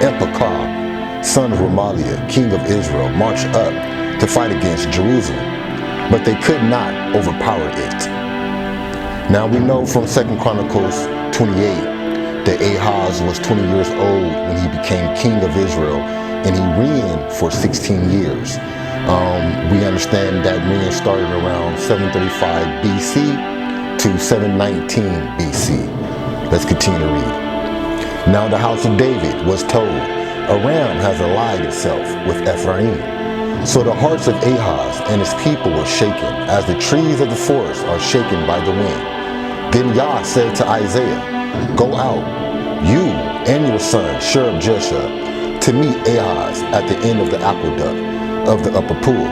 and Pekah, son of Remaliah, king of Israel, marched up to fight against Jerusalem, but they could not overpower it. Now we know from 2 Chronicles 28 that Ahaz was 20 years old when he became king of Israel, and he reigned for 16 years. We understand that reign started around 735 BC to 719 BC. Let's continue to read. Now the house of David was told, Aram has allied itself with Ephraim. So the hearts of Ahaz and his people were shaken, as the trees of the forest are shaken by the wind. Then YAH said to Isaiah, Go out, you and your son Sherebiah, to meet Ahaz at the end of the aqueduct of the upper pool,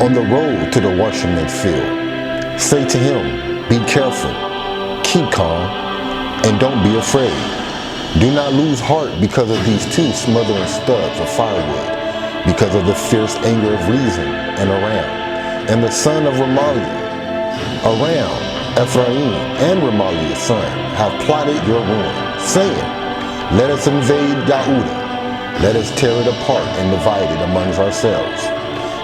on the road to the washerman's field. Say to him, Be careful, keep calm, and don't be afraid. Do not lose heart because of these two smothering stubs of firewood, because of the fierce anger of Rezin and Aram, and the son of Remaliah. Aram, Ephraim, and Remaliah's son have plotted your ruin, saying, Let us invade Yahudah. Let us tear it apart and divide it amongst ourselves,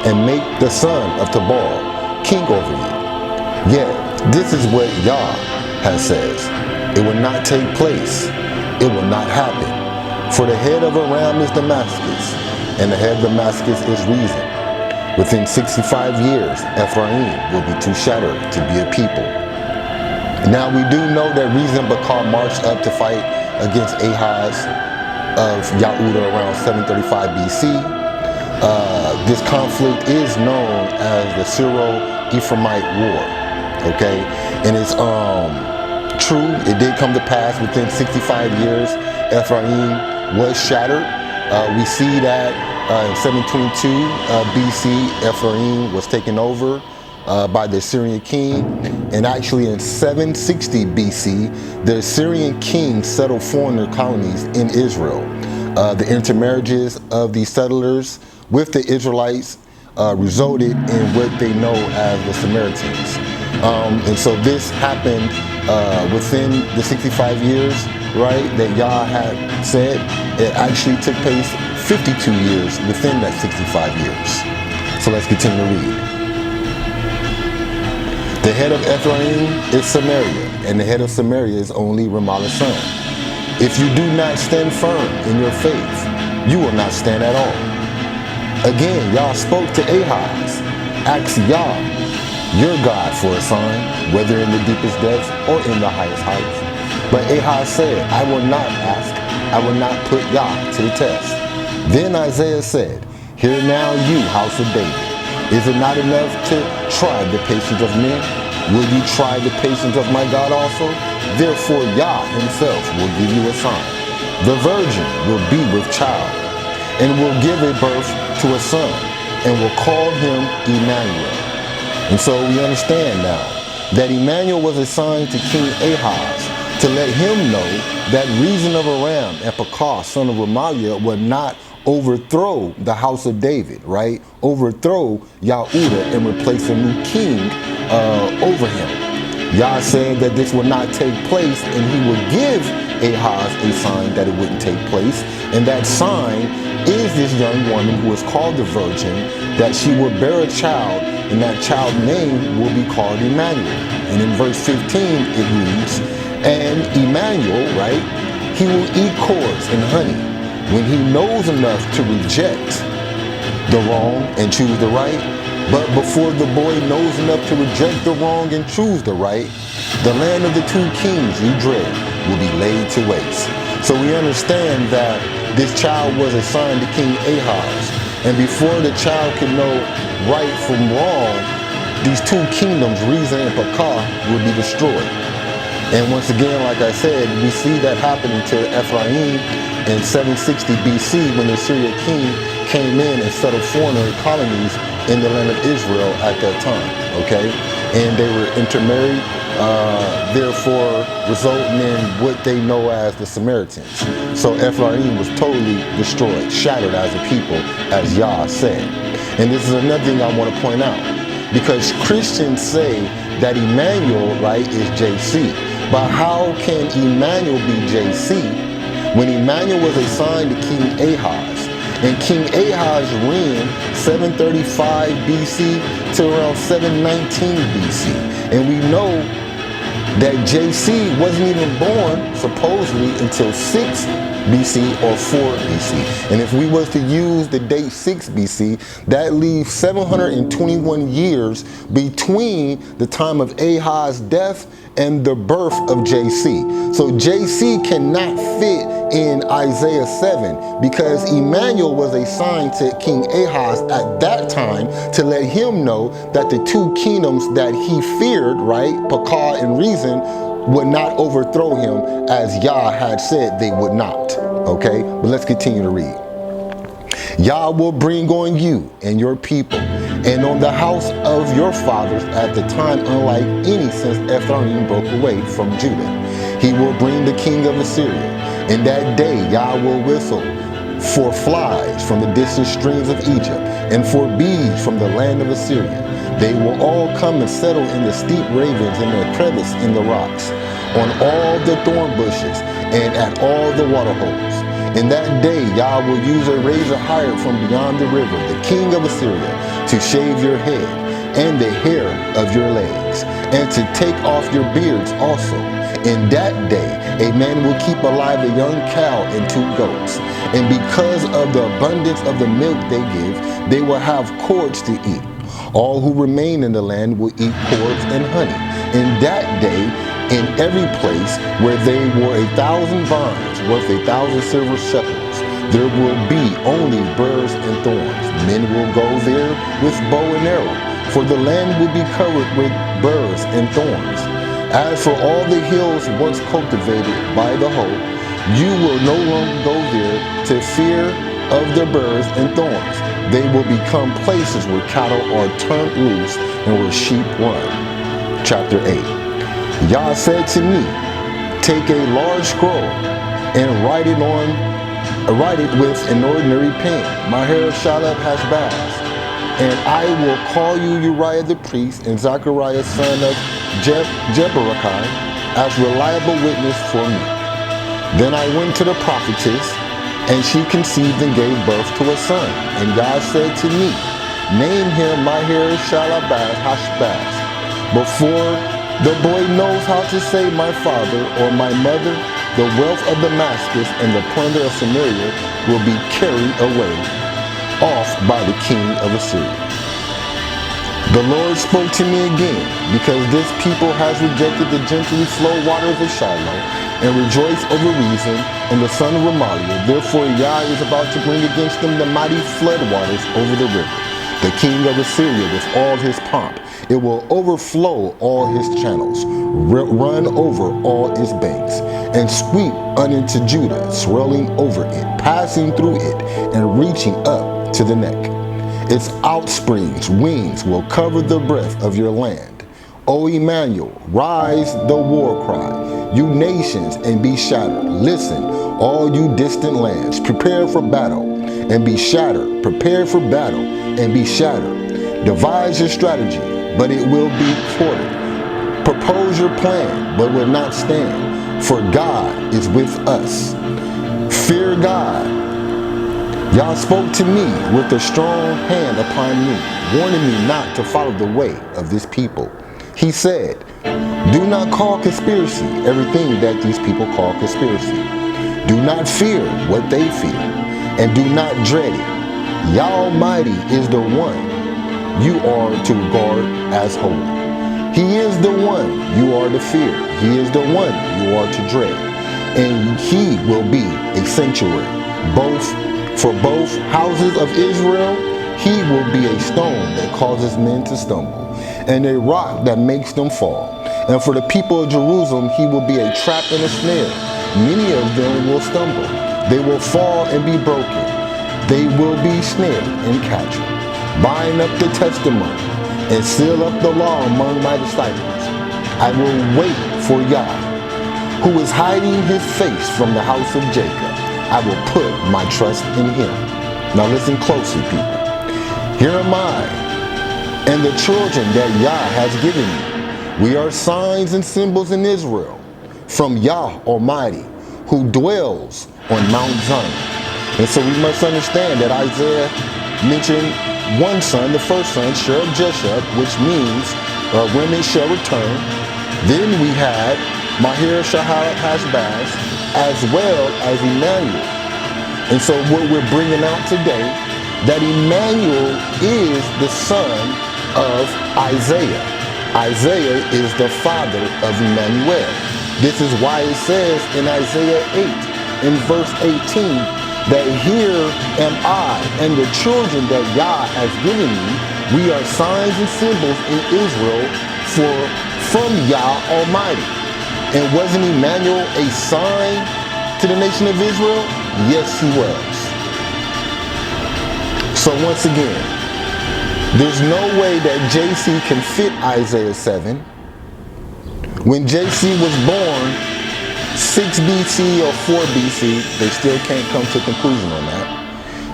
and make the son of Tabal king over you. Yet, this is what YAH has says. It will not take place. It will not happen. For the head of Aram is Damascus, and the head of Damascus is Rezin. Within 65 years, Ephraim will be too shattered to be a people. Now we do know that Rezin Bakar marched up to fight against Ahaz of Yahudah around 735 BC. This conflict is known as the Syro-Ephraimite War. Okay, and it's true, it did come to pass within 65 years. Ephraim was shattered. We see that in 722 BC, Ephraim was taken over by the Assyrian king, and actually in 760 BC, the Assyrian king settled foreigner colonies in Israel. The intermarriages of these settlers with the Israelites resulted in what they know as the Samaritans. And so this happened within the 65 years, right, that YAH had said. It actually took place 52 years within that 65 years. So let's continue to read. The head of Ephraim is Samaria, and the head of Samaria is only Remaliah's son. If you do not stand firm in your faith, you will not stand at all. Again, YAH spoke to Ahaz, Ask YAH, your God, for a sign, whether in the deepest depths or in the highest heights. But Ahaz said, I will not ask, I will not put YAH to the test. Then Isaiah said, Hear now, you house of David. Is it not enough to try the patience of men? Will you try the patience of my God also? Therefore YAH himself will give you a sign. The virgin will be with child, and will give a birth to a son, and will call him Emmanuel. And so we understand now that Emmanuel was assigned to King Ahaz to let him know that Rezin of Aram and Pekah, son of Remaliah, would not overthrow the house of David, right? Overthrow Yahudah and replace a new king over him. YAH said that this would not take place, and he would give Ahaz a sign that it wouldn't take place. And that sign is this young woman who is called the virgin, that she will bear a child, and that child's name will be called Emmanuel. And in verse 15 it reads, And Emmanuel, right, he will eat cords and honey when he knows enough to reject the wrong and choose the right. But before the boy knows enough to reject the wrong and choose the right, the land of the two kings you dread will be laid to waste. So we understand that this child was assigned to King Ahaz. And before the child could know right from wrong, these two kingdoms, Rezin and Pekah, will be destroyed. And once again, like I said, we see that happening to Ephraim in 760 BC when the Assyrian king came in and settled foreigner colonies in the land of Israel at that time, okay? And they were intermarried, therefore resulting in what they know as the Samaritans. So Ephraim was totally destroyed, shattered as a people, as YAH said. And this is another thing I want to point out, because Christians say that Emmanuel, right, is JC. But how can Emmanuel be JC when Emmanuel was assigned to King Ahaz. And King Ahaz reigned 735 BC to around 719 BC. And we know that JC wasn't even born, supposedly, until 6 BC or 4 BC. And if we was to use the date 6 BC, that leaves 721 years between the time of Ahaz's death and the birth of JC. So JC cannot fit in Isaiah 7 because Emmanuel was assigned to King Ahaz at that time to let him know that the two kingdoms that he feared, right, Pekah and Reason, would not overthrow him as Yah had said they would not. Okay, but let's continue to read. Yah will bring on you and your people and on the house of your fathers at the time unlike any since Ephraim broke away from Judah. He will bring the king of Assyria. In that day Yah will whistle for flies from the distant streams of Egypt and for bees from the land of Assyria. They will all come and settle in the steep ravens and their crevice in the rocks, on all the thorn bushes and at all the water holes. In that day Yah will use a razor hired from beyond the river, the king of Assyria, to shave your head and the hair of your legs, and to take off your beards also. In that day a man will keep alive a young cow and 2 goats, and because of the abundance of the milk they give, they will have cords to eat. All who remain in the land will eat cords and honey. In that day, in every place where they wore 1,000 vines worth 1,000 silver shekels, there will be only burrs and thorns. Men will go there with bow and arrow, for the land will be covered with burrs and thorns. As for all the hills once cultivated by the hoe, you will no longer go there to fear of the burrs and thorns. They will become places where cattle are turned loose and where sheep run. Chapter 8. Yah said to me, take a large scroll and write it with an ordinary pen. Maher-shalal Hashbaz. And I will call you Uriah the priest and Zechariah son of Jeberechiah as reliable witness for me. Then I went to the prophetess, and she conceived and gave birth to a son. And God said to me, name him Maher-shalal Hashbaz. Before the boy knows how to say my father or my mother, the wealth of Damascus and the plunder of Samaria will be carried away off by the king of Assyria. The Lord spoke to me again, because this people has rejected the gently flow waters of Shiloh and rejoiced over Reason and the son of Remaliah. Therefore Yah is about to bring against them the mighty flood waters over the river, the king of Assyria with all his pomp. It will overflow all his channels, run over all its banks, and sweep unto Judah, swirling over it, passing through it, and reaching up to the neck. Its outsprings, wings, will cover the breadth of your land. O Emmanuel, rise the war cry, you nations, and be shattered. Listen, all you distant lands, prepare for battle, and be shattered. Prepare for battle, and be shattered. Devise your strategy, but it will be thwarted. Propose your plan, but will not stand, for God is with us. Fear God. Yah spoke to me with a strong hand upon me, warning me not to follow the way of this people. He said, do not call conspiracy everything that these people call conspiracy. Do not fear what they fear, and do not dread it. Yah Almighty is the one you are to regard as holy. He is the one you are to fear. He is the one you are to dread. And he will be a sanctuary, for both houses of Israel. He will be a stone that causes men to stumble, and a rock that makes them fall. And for the people of Jerusalem, he will be a trap and a snare. Many of them will stumble. They will fall and be broken. They will be snared and captured. Bind up the testimony and seal up the law among my disciples. I will wait for Yah, who is hiding his face from the house of Jacob. I will put my trust in him. Now listen closely, people. Here am I and the children that Yah has given me. We are signs and symbols in Israel from Yah Almighty, who dwells on Mount Zion. And so we must understand that Isaiah mentioned one son, the first son, Sherab Jeshab, which means remnant shall return. Then we had Mahir Shahar Hashbaz, as well as Emmanuel. And so what we're bringing out today, that Emmanuel is the son of Isaiah. Isaiah is the father of Emmanuel. This is why it says in Isaiah 8, in verse 18, that here am I and the children that Yah has given me. We are signs and symbols in Israel from Yah Almighty. And wasn't Emmanuel a sign to the nation of Israel? Yes, he was. So once again, there's no way that JC can fit Isaiah 7. When JC was born, 6 BC or 4 BC, they still can't come to a conclusion on that.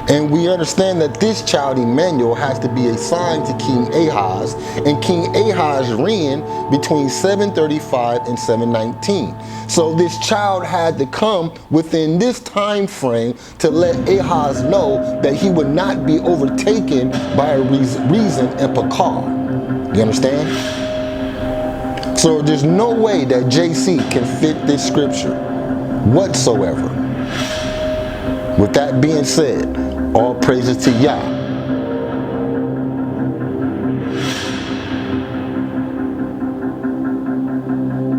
And we understand that this child, Emmanuel, has to be a sign to King Ahaz, and King Ahaz reigned between 735 and 719. So this child had to come within this time frame to let Ahaz know that he would not be overtaken by a reason and Pekar. You understand? So there's no way that JC can fit this scripture whatsoever. With that being said, all praises to Yah.